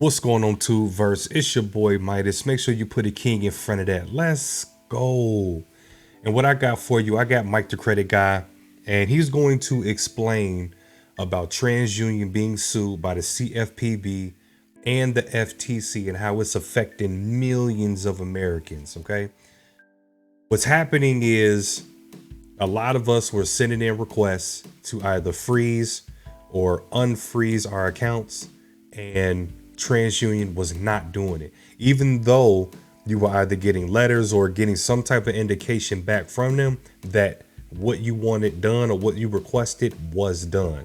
What's going on, Two Verse? It's your boy Midas. Make sure you put a king in front of that. Let's go. And what I got for you, I got Mike the Credit Guy, and he's going to explain about Transunion being sued by the CFPB and the FTC and how it's affecting millions of Americans. Okay. What's happening is a lot of us were sending in requests to either freeze or unfreeze our accounts, and TransUnion was not doing it, even though you were either getting letters or getting some type of indication back from them that what you wanted done or what you requested was done,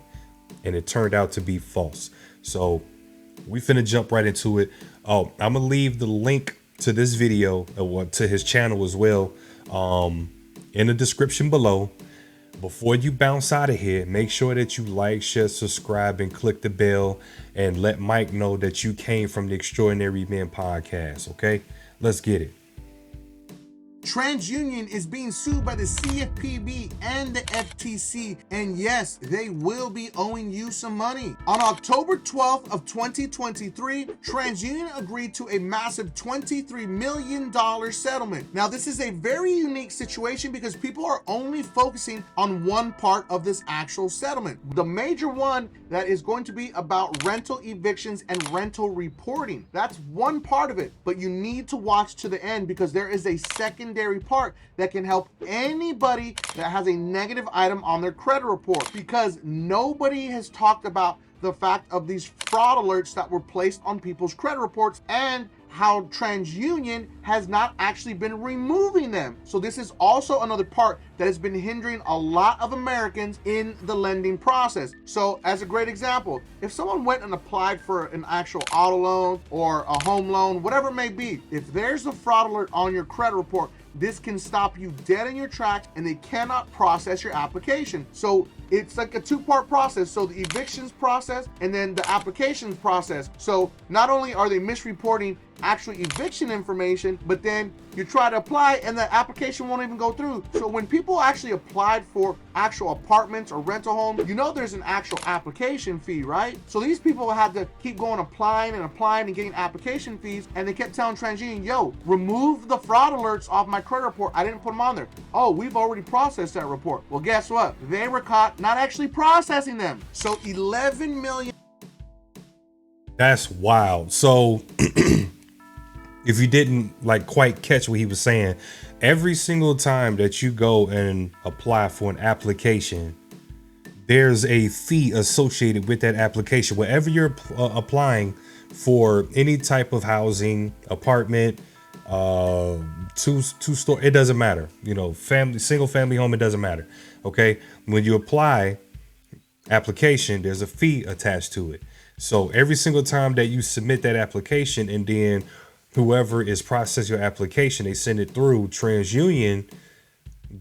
and it turned out to be false. So we finna jump right into it. Oh, I'm gonna leave the link to this video to his channel as well in the description below. Before you bounce out of here, make sure that you like, share, subscribe, and click the bell, and let Mike know that you came from the Extraordinary Men podcast. Okay, let's get it. TransUnion is being sued by the CFPB and the FTC, and yes, they will be owing you some money. On October 12th of 2023, TransUnion agreed to a massive $23 million settlement. Now, this is a very unique situation because people are only focusing on one part of this actual settlement. The major one that is going to be about rental evictions and rental reporting. That's one part of it, but you need to watch to the end because there is a secondary part that can help anybody that has a negative item on their credit report, because nobody has talked about the fact of these fraud alerts that were placed on people's credit reports and how TransUnion has not actually been removing them. So this is also another part that has been hindering a lot of Americans in the lending process. So as a great example, if someone went and applied for an actual auto loan or a home loan, whatever it may be, if there's a fraud alert on your credit report, this can stop you dead in your tracks and they cannot process your application. So it's like a two-part process. So the evictions process and then the applications process. So not only are they misreporting actual eviction information, but then you try to apply and the application won't even go through. So when people actually applied for actual apartments or rental homes, you know there's an actual application fee, right? So these people had to keep going applying and getting application fees, and they kept telling TransUnion, yo, remove the fraud alerts off my credit report. I didn't put them on there. Oh, we've already processed that report. Well, guess what? They were caught not actually processing them. So 11 million. That's wild. So if you didn't quite catch what he was saying, every single time that you go and apply for an application, there's a fee associated with that application. Wherever you're applying for any type of housing, apartment, two-store, it doesn't matter. Single family home, it doesn't matter. Okay, when you apply application, there's a fee attached to it. So every single time that you submit that application, and then whoever is processing your application, they send it through, TransUnion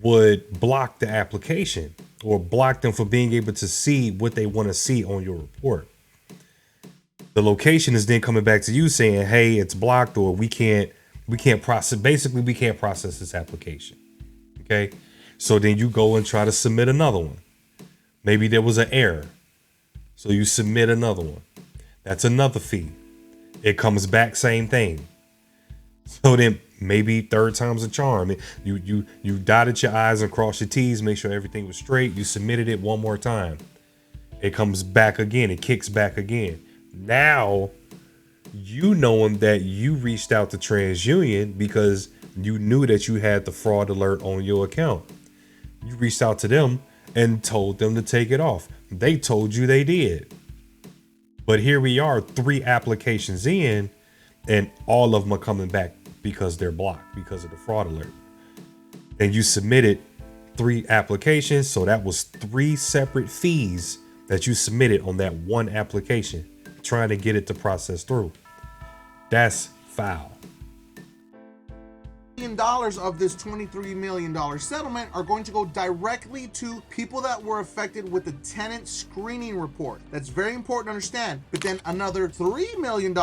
would block the application or block them from being able to see what they want to see on your report. The location is then coming back to you saying, hey, it's blocked, or we can't process. Basically, we can't process this application. Okay. So then you go and try to submit another one. Maybe there was an error. So you submit another one. That's another fee. It comes back, same thing. So then maybe third time's a charm. You dotted your I's and crossed your T's, make sure everything was straight. You submitted it one more time. It comes back again. It kicks back again. Now, you knowing that you reached out to TransUnion because you knew that you had the fraud alert on your account. You reached out to them and told them to take it off. They told you they did. But here we are, 3 applications in, and all of them are coming back because they're blocked because of the fraud alert. And you submitted 3 applications, so that was 3 separate fees that you submitted on that one application, trying to get it to process through. That's foul. million of this $23 million settlement are going to go directly to people that were affected with the tenant screening report. That's very important to understand. But then another $3 million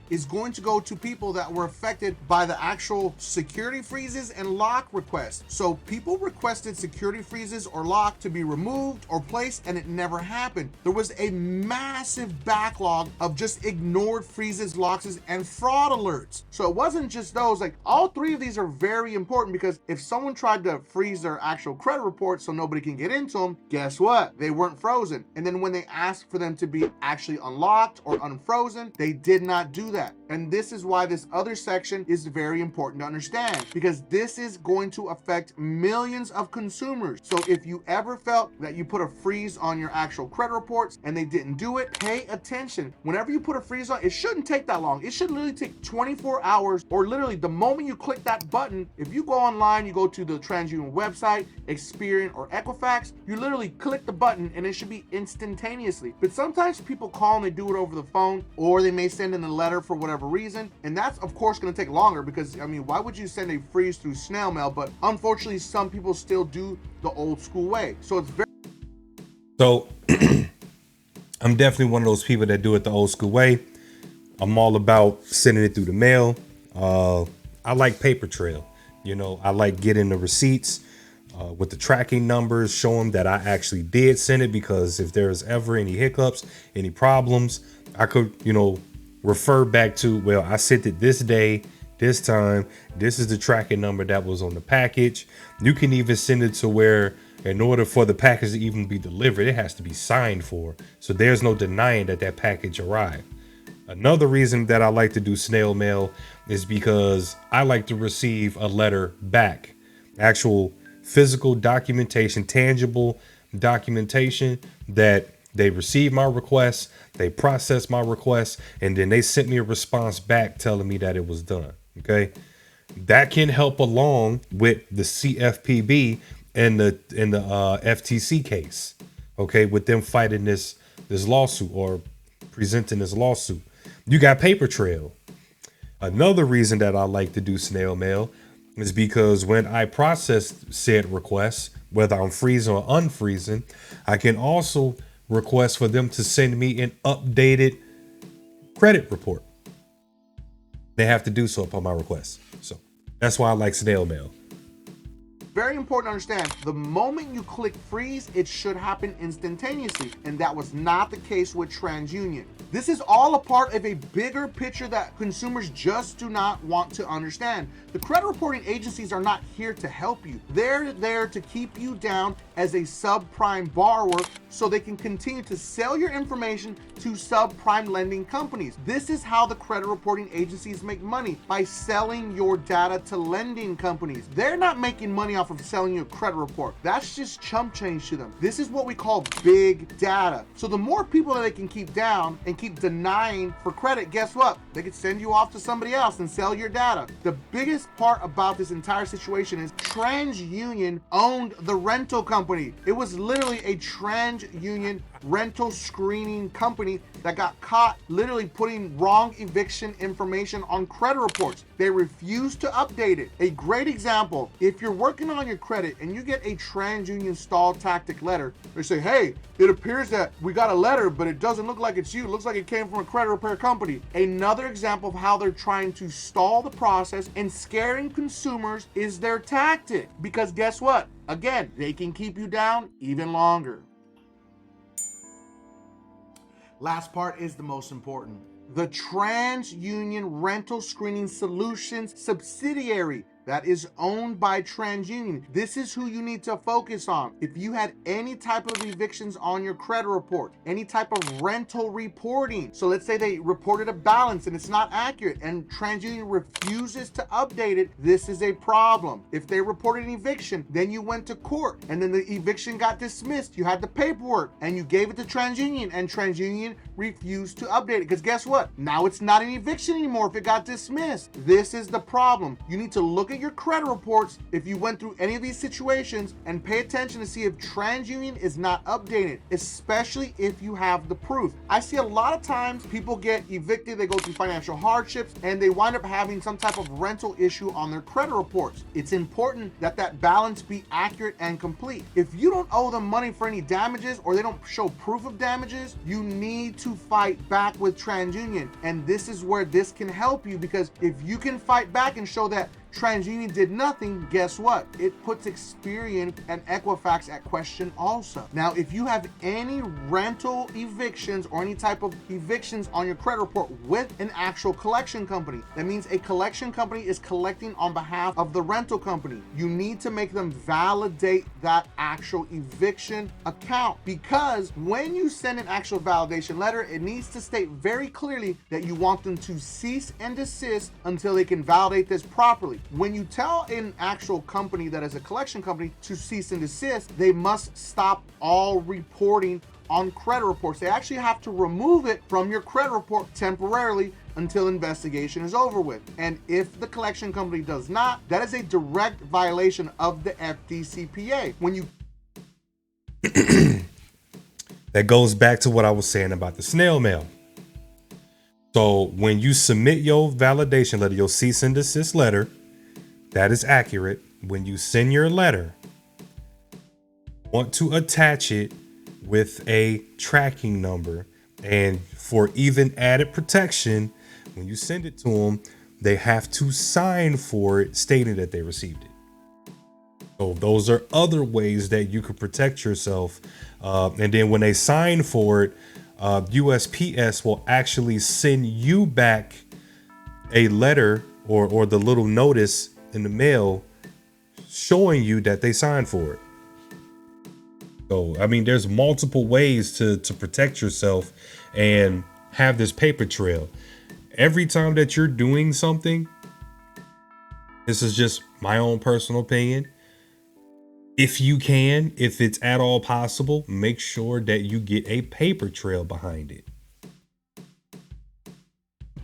is going to go to people that were affected by the actual security freezes and lock requests. So people requested security freezes or lock to be removed or placed, and it never happened. There was a massive backlog of just ignored freezes, locks, and fraud alerts. So it wasn't just those. Like, all three of these are very important, because if someone tried to freeze their actual credit report so nobody can get into them, guess what? They weren't frozen. And then when they asked for them to be actually unlocked or unfrozen, they did not do that. And this is why this other section is very important to understand, because this is going to affect millions of consumers. So if you ever felt that you put a freeze on your actual credit reports and they didn't do it, pay attention. Whenever you put a freeze on, it shouldn't take that long. It should literally take 24 hours, or literally the moment you click that button. If you go online, you go to the TransUnion website, Experian or Equifax, you literally click the button and it should be instantaneously. But sometimes people call and they do it over the phone, or they may send in a letter for whatever reason, and that's of course going to take longer, because I mean, why would you send a freeze through snail mail? But unfortunately, some people still do the old school way. So it's very I'm definitely one of those people that do it the old school way. I'm all about sending it through the mail. I like paper trail. You know, I like getting the receipts with the tracking numbers, show them that I actually did send it, because if there's ever any hiccups, any problems, I could, you know, refer back to, well, I sent it this day, this time, this is the tracking number that was on the package. You can even send it to where, in order for the package to even be delivered, it has to be signed for. So there's no denying that that package arrived. Another reason that I like to do snail mail is because I like to receive a letter back. Actual physical documentation, tangible documentation that they received my request, they processed my request, and then they sent me a response back telling me that it was done. Okay. That can help along with the CFPB and the FTC case. Okay. With them fighting this lawsuit, or presenting this lawsuit. You got paper trail. Another reason that I like to do snail mail is because when I process said requests, whether I'm freezing or unfreezing, I can also request for them to send me an updated credit report. They have to do so upon my request. So that's why I like snail mail. very important to understand, the moment you click freeze, it should happen instantaneously, and that was not the case with TransUnion. This is all a part of a bigger picture that consumers just do not want to understand. The credit reporting agencies are not here to help you. They're there to keep you down as a subprime borrower so they can continue to sell your information to subprime lending companies. This is how the credit reporting agencies make money, by selling your data to lending companies. They're not making money off of selling you a credit report. That's just chump change to them. This is what we call big data. So the more people that they can keep down and keep denying for credit, guess what? They could send you off to somebody else and sell your data. The biggest part about this entire situation is TransUnion owned the rental company. It was literally a TransUnion rental screening company that got caught literally putting wrong eviction information on credit reports. They refused to update it. A great example, if you're working on your credit and you get a TransUnion stall tactic letter, they say, hey, it appears that we got a letter, but it doesn't look like it's you. It looks like it came from a credit repair company. Another example of how they're trying to stall the process and scaring consumers is their tactic. Because guess what? Again, they can keep you down even longer. Last part is the most important. The TransUnion Rental Screening Solutions subsidiary that is owned by TransUnion. This is who you need to focus on. If you had any type of evictions on your credit report, any type of rental reporting, so let's say they reported a balance and it's not accurate and TransUnion refuses to update it, this is a problem. If they reported an eviction, then you went to court and then the eviction got dismissed, you had the paperwork and you gave it to TransUnion and TransUnion refused to update it, because guess what? Now it's not an eviction anymore if it got dismissed. This is the problem. You need to look at at your credit reports if you went through any of these situations, and pay attention to see if Transunion is not updated, especially if you have the proof. I see a lot of times people get evicted, they go through financial hardships, and they wind up having some type of rental issue on their credit reports. It's important that that balance be accurate and complete. If you don't owe them money for any damages or they don't show proof of damages, you need to fight back with TransUnion. And this is where this can help you, because if you can fight back and show that TransUnion did nothing, guess what? It puts Experian and Equifax at question also. Now, if you have any rental evictions or any type of evictions on your credit report with an actual collection company, that means a collection company is collecting on behalf of the rental company. You need to make them validate that actual eviction account, because when you send an actual validation letter, it needs to state very clearly that you want them to cease and desist until they can validate this properly. When you tell an actual company that is a collection company to cease and desist, they must stop all reporting on credit reports. They actually have to remove it from your credit report temporarily until investigation is over with. And if the collection company does not, that is a direct violation of the FDCPA. When you That goes back to what I was saying about the snail mail. So when you submit your validation letter, your cease and desist letter, that is accurate. When you send your letter, want to attach it with a tracking number. And for even added protection, when you send it to them, they have to sign for it stating that they received it. So those are other ways that you could protect yourself. And then when they sign for it, USPS will actually send you back a letter or the little notice in the mail showing you that they signed for it. So, I mean, there's multiple ways to protect yourself and have this paper trail. Every time that you're doing something, this is just my own personal opinion. If you can, if it's at all possible, make sure that you get a paper trail behind it.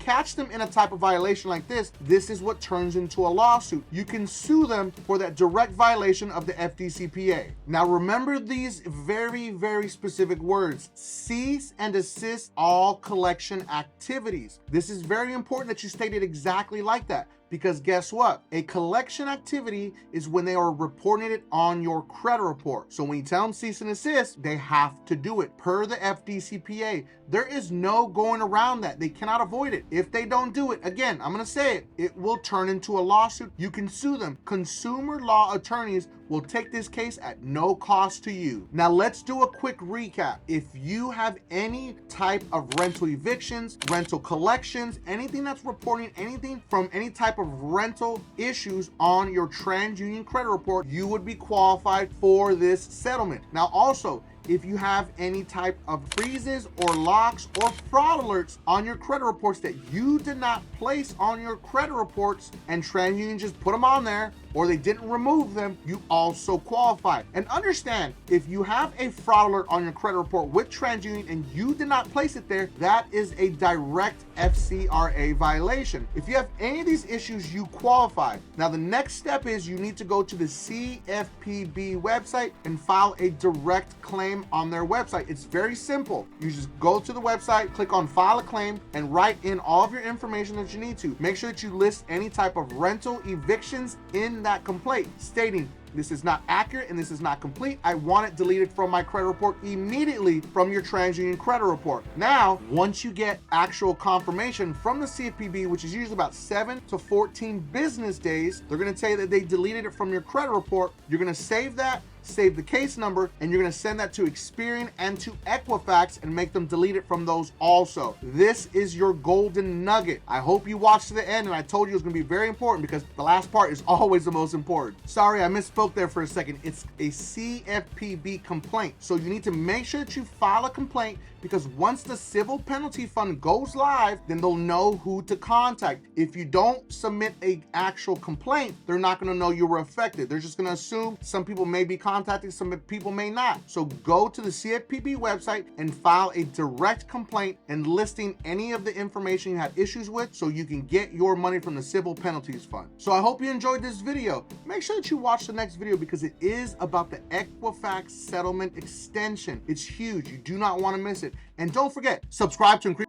catch them in a type of violation like this is what turns into a lawsuit. You can sue them for that direct violation of the FDCPA. Now remember these very, very specific words: cease and desist all collection activities. This is very important that you state it exactly like that, because guess what? A collection activity is when they are reporting it on your credit report. So when you tell them cease and desist, they have to do it per the FDCPA. There is no going around that. They cannot avoid it. If they don't do it, again, I'm going to say it, it will turn into a lawsuit. You can sue them. Consumer law attorneys will take this case at no cost to you. Now let's do a quick recap. If you have any type of rental evictions, rental collections, anything that's reporting anything from any type of rental issues on your Transunion credit report, you would be qualified for this settlement. Now also, if you have any type of freezes or locks or fraud alerts on your credit reports that you did not place on your credit reports and TransUnion just put them on there, or they didn't remove them, you also qualify. And understand, if you have a fraud alert on your credit report with TransUnion and you did not place it there, that is a direct FCRA violation. If you have any of these issues, you qualify. Now the next step is you need to go to the CFPB website and file a direct claim on their website. It's very simple. You just go to the website, click on file a claim, and write in all of your information that you need to. Make sure that you list any type of rental evictions in that complaint, stating this is not accurate and this is not complete. I want it deleted from my credit report immediately from your TransUnion credit report. Now, once you get actual confirmation from the CFPB, which is usually about 7 to 14 business days, they're going to tell you that they deleted it from your credit report. You're going to save that, save the case number, and you're going to send that to Experian and to Equifax and make them delete it from those also. This is your golden nugget. I hope you watched to the end, and I told you it was going to be very important because the last part is always the most important. Sorry, I misspoke there for a second. It's a CFPB complaint. So you need to make sure that you file a complaint, because once the civil penalty fund goes live, then they'll know who to contact. If you don't submit an actual complaint, they're not going to know you were affected. They're just going to assume some people may be contacted contacting some people may not. So go to the CFPB website and file a direct complaint and listing any of the information you have issues with so you can get your money from the civil penalties fund. So I hope you enjoyed this video. Make sure that you watch the next video because it is about the Equifax settlement extension. It's huge. You do not want to miss it. And don't forget, subscribe to increase.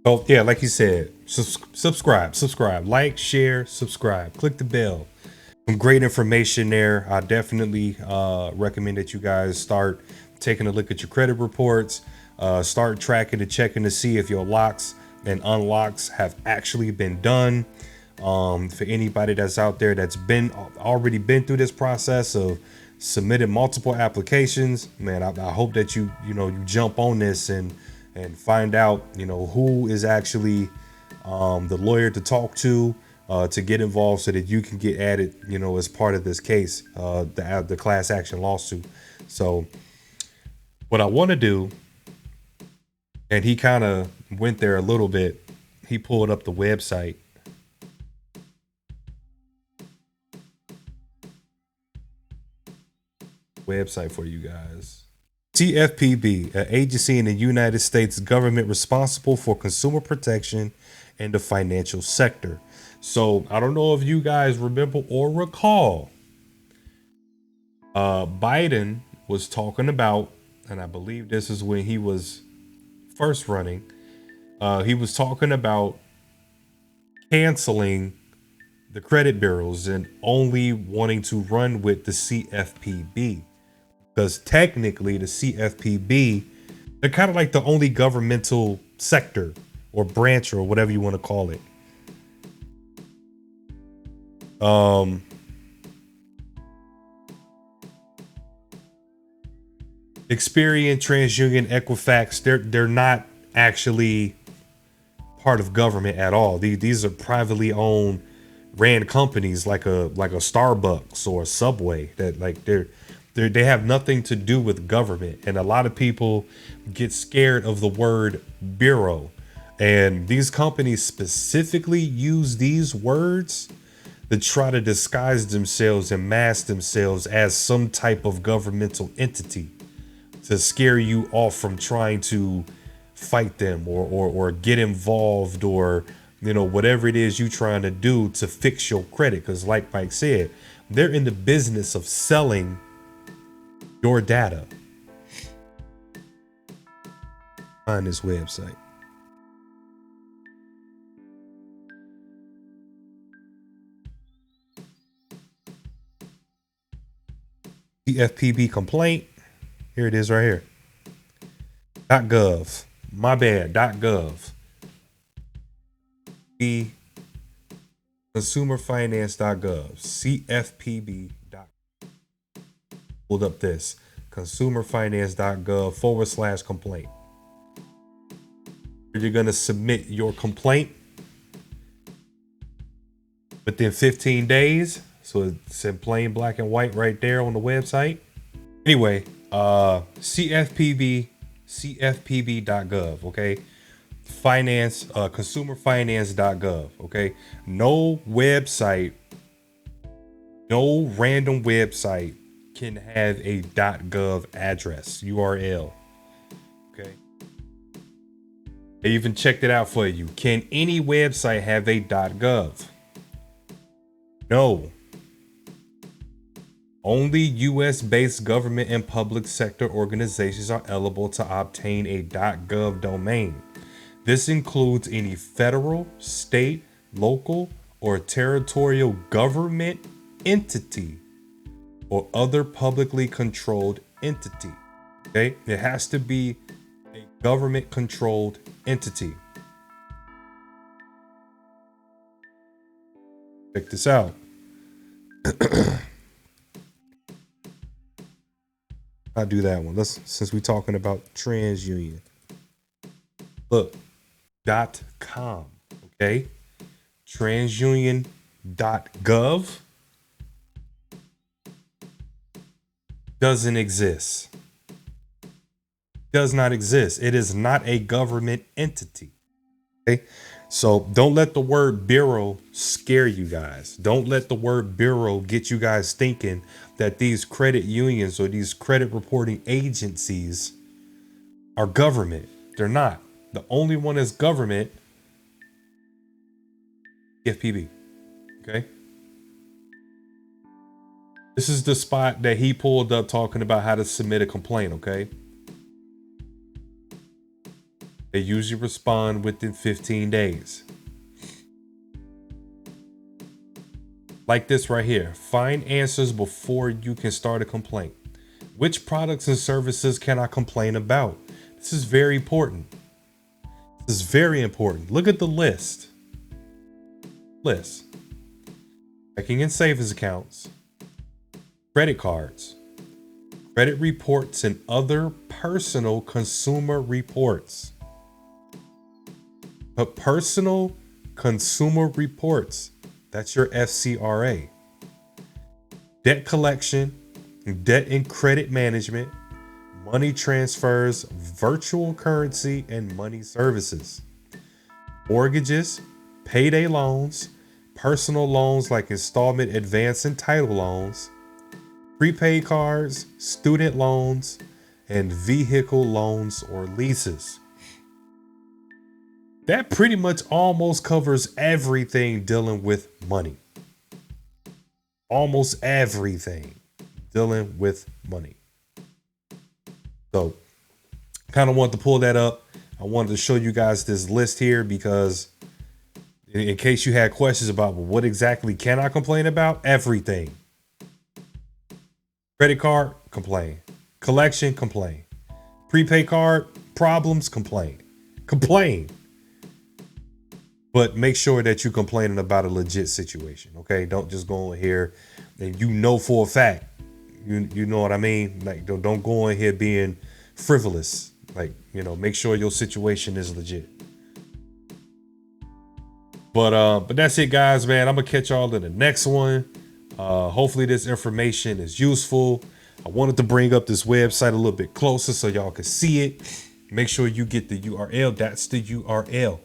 Oh yeah, like you said, subscribe, like, share, subscribe, click the bell. Some great information there. I definitely recommend that you guys start taking a look at your credit reports, start tracking and checking to see if your locks and unlocks have actually been done. For anybody that's out there that's already been through this process of submitted multiple applications, man, I hope that you jump on this and find out who is actually the lawyer to talk to get involved so that you can get added as part of this case, the class action lawsuit. So what I want to do, and he kind of went there a little bit, he pulled up the website. For you guys. CFPB, an agency in the United States government responsible for consumer protection in the financial sector. So I don't know if you guys remember or recall, Biden was talking about, and I believe this is when he was first running, he was talking about canceling the credit bureaus and only wanting to run with the CFPB. Because technically the CFPB, they're kind of like the only governmental sector or branch or whatever you want to call it. Experian, Transunion, Equifax, they're not actually part of government at all. These are privately owned, ran companies like a Starbucks or a Subway that they have nothing to do with government. And a lot of people get scared of the word bureau. And these companies specifically use these words to try to disguise themselves and mask themselves as some type of governmental entity to scare you off from trying to fight them or get involved or, whatever it is you're trying to do to fix your credit. Because like Mike said, they're in the business of selling your data. Find this website. CFPB complaint. Here it is right here. .gov. My bad. .gov. The consumerfinance.gov. CFPB. Pulled up this. consumerfinance.gov/complaint. You're going to submit your complaint within 15 days. So it's in plain black and white right there on the website. Anyway, CFPB.gov, okay? Finance, consumerfinance.gov, okay? No website, no random website can have a .gov address, URL, okay? They even checked it out for you. Can any website have a .gov? No. Only US-based government and public sector organizations are eligible to obtain a .gov domain. This includes any federal, state, local, or territorial government entity or other publicly controlled entity. Okay? It has to be a government-controlled entity. Check this out. I'll do that one. Since we're talking about TransUnion. Look, .com, okay? TransUnion.gov doesn't exist. Does not exist. It is not a government entity. Okay. So don't let the word bureau scare you guys. Don't let the word bureau get you guys thinking that these credit unions or these credit reporting agencies are government. They're not. The only one that's government, CFPB. Okay. This is the spot that he pulled up talking about how to submit a complaint. Okay. They usually respond within 15 days. Like this right here. Find answers before you can start a complaint. Which products and services can I complain about? This is very important. This is very important. Look at the list. Checking and savings accounts, credit cards, credit reports, and other personal consumer reports. But personal consumer reports, that's your FCRA. Debt collection, debt and credit management, money transfers, virtual currency, and money services. Mortgages, payday loans, personal loans like installment, advance, and title loans, prepaid cards, student loans, and vehicle loans or leases. That pretty much almost covers everything dealing with money. Almost everything dealing with money. So, kind of wanted to pull that up. I wanted to show you guys this list here because in case you had questions about, well, what exactly can I complain about? Everything. Credit card, complain. Collection, complain. Prepaid card, problems, complain. Complain. But make sure that you're complaining about a legit situation, okay? Don't just go in here and you know for a fact, you know what I mean? Like, don't go in here being frivolous. Like, make sure your situation is legit. But that's it, guys, man. I'm gonna catch y'all in the next one. Hopefully this information is useful. I wanted to bring up this website a little bit closer so y'all can see it. Make sure you get the URL. That's the URL.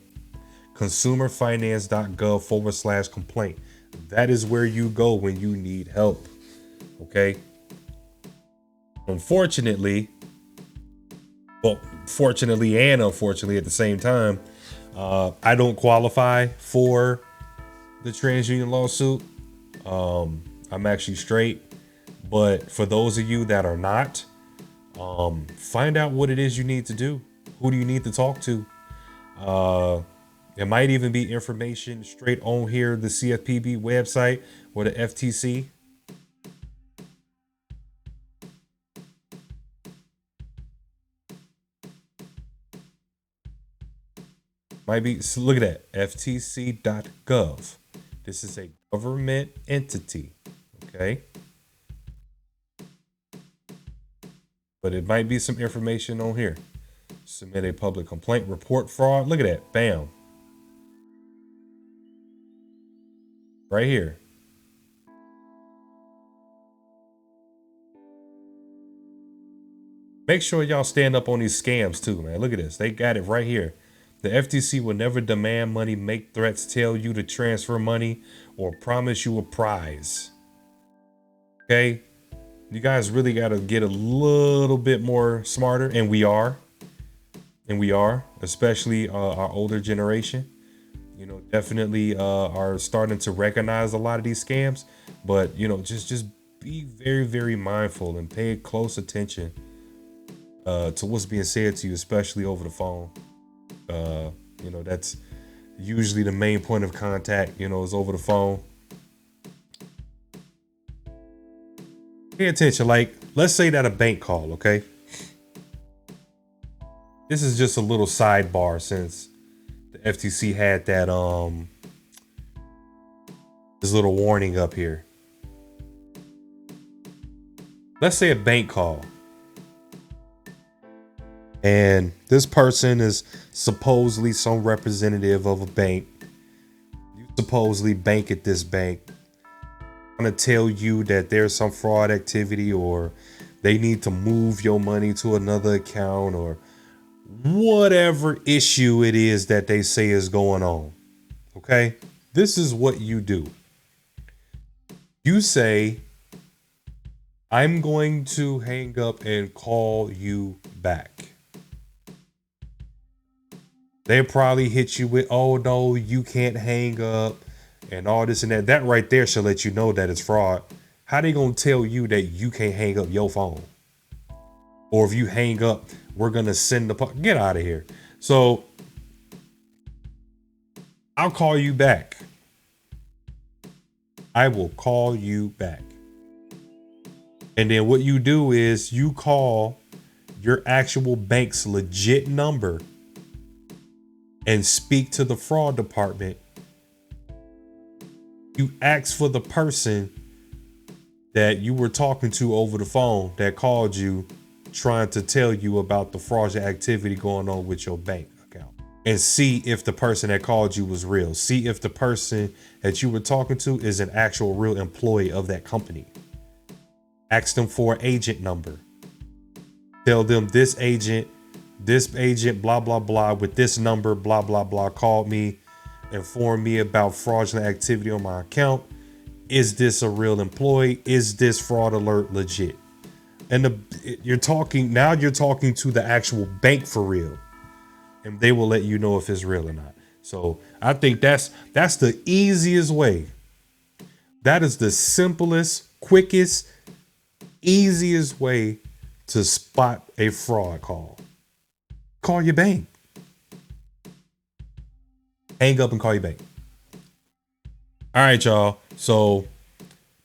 consumerfinance.gov/complaint. That is where you go when you need help. Okay. Fortunately and unfortunately at the same time, I don't qualify for the TransUnion lawsuit. I'm actually straight. But for those of you that are not, find out what it is you need to do. Who do you need to talk to? It might even be information straight on here, the CFPB website or the FTC. Might be, so look at that, ftc.gov. This is a government entity, okay? But it might be some information on here. Submit a public complaint, report fraud. Look at that, bam. Right here. Make sure y'all stand up on these scams too, man. Look at this. They got it right here. The FTC will never demand money, make threats, tell you to transfer money, or promise you a prize. Okay? You guys really got to get a little bit more smarter, and we are. Especially our older generation. Definitely are starting to recognize a lot of these scams, but just be very, very mindful and pay close attention to what's being said to you, especially over the phone. That's usually the main point of contact, is over the phone. Pay attention. Like, let's say that a bank call, okay? This is just a little sidebar since the FTC had that this little warning up here. Let's say a bank call. And this person is supposedly some representative of a bank. You supposedly bank at this bank. I'm going to tell you that there's some fraud activity or they need to move your money to another account or whatever issue it is that they say is going on. Okay? This is what you do. You say, I'm going to hang up and call you back. They probably hit you with, oh no, you can't hang up and all this and that. That right there should let you know that it's fraud. How they gonna tell you that you can't hang up your phone? Or if you hang up, we're gonna send the get out of here. So I'll call you back. I will call you back. And then what you do is you call your actual bank's legit number and speak to the fraud department. You ask for the person that you were talking to over the phone that called you, trying to tell you about the fraudulent activity going on with your bank account, and see if the person that called you was real. See if the person that you were talking to is an actual real employee of that company. Ask them for an agent number. Tell them this agent, blah, blah, blah, with this number, blah, blah, blah, called me, informed me about fraudulent activity on my account. Is this a real employee? Is this fraud alert legit? And you're talking to the actual bank for real, and they will let you know if it's real or not. So I think that's the easiest way. That is the simplest, quickest, easiest way to spot a fraud call. Call your bank. Hang up and call your bank. All right, y'all. So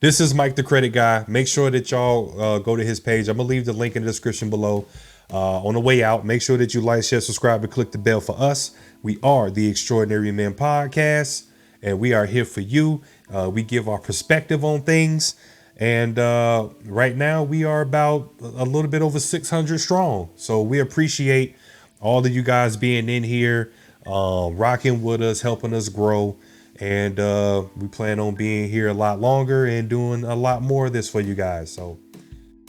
this is Mike the Credit Guy. Make sure that y'all go to his page. I'm going to leave the link in the description below. On the way out, make sure that you like, share, subscribe, and click the bell for us. We are the Extraordinary Men Podcast, and we are here for you. We give our perspective on things. And right now, we are about a little bit over 600 strong. So we appreciate all of you guys being in here, rocking with us, helping us grow. And we plan on being here a lot longer and doing a lot more of this for you guys. So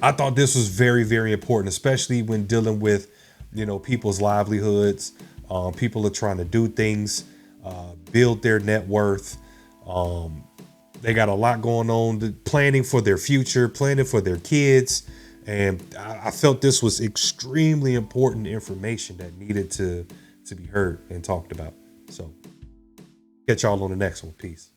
I thought this was very, very important, especially when dealing with, people's livelihoods. People are trying to do things, build their net worth. They got a lot going on, planning for their future, planning for their kids. And I felt this was extremely important information that needed to be heard and talked about. So catch y'all on the next one. Peace.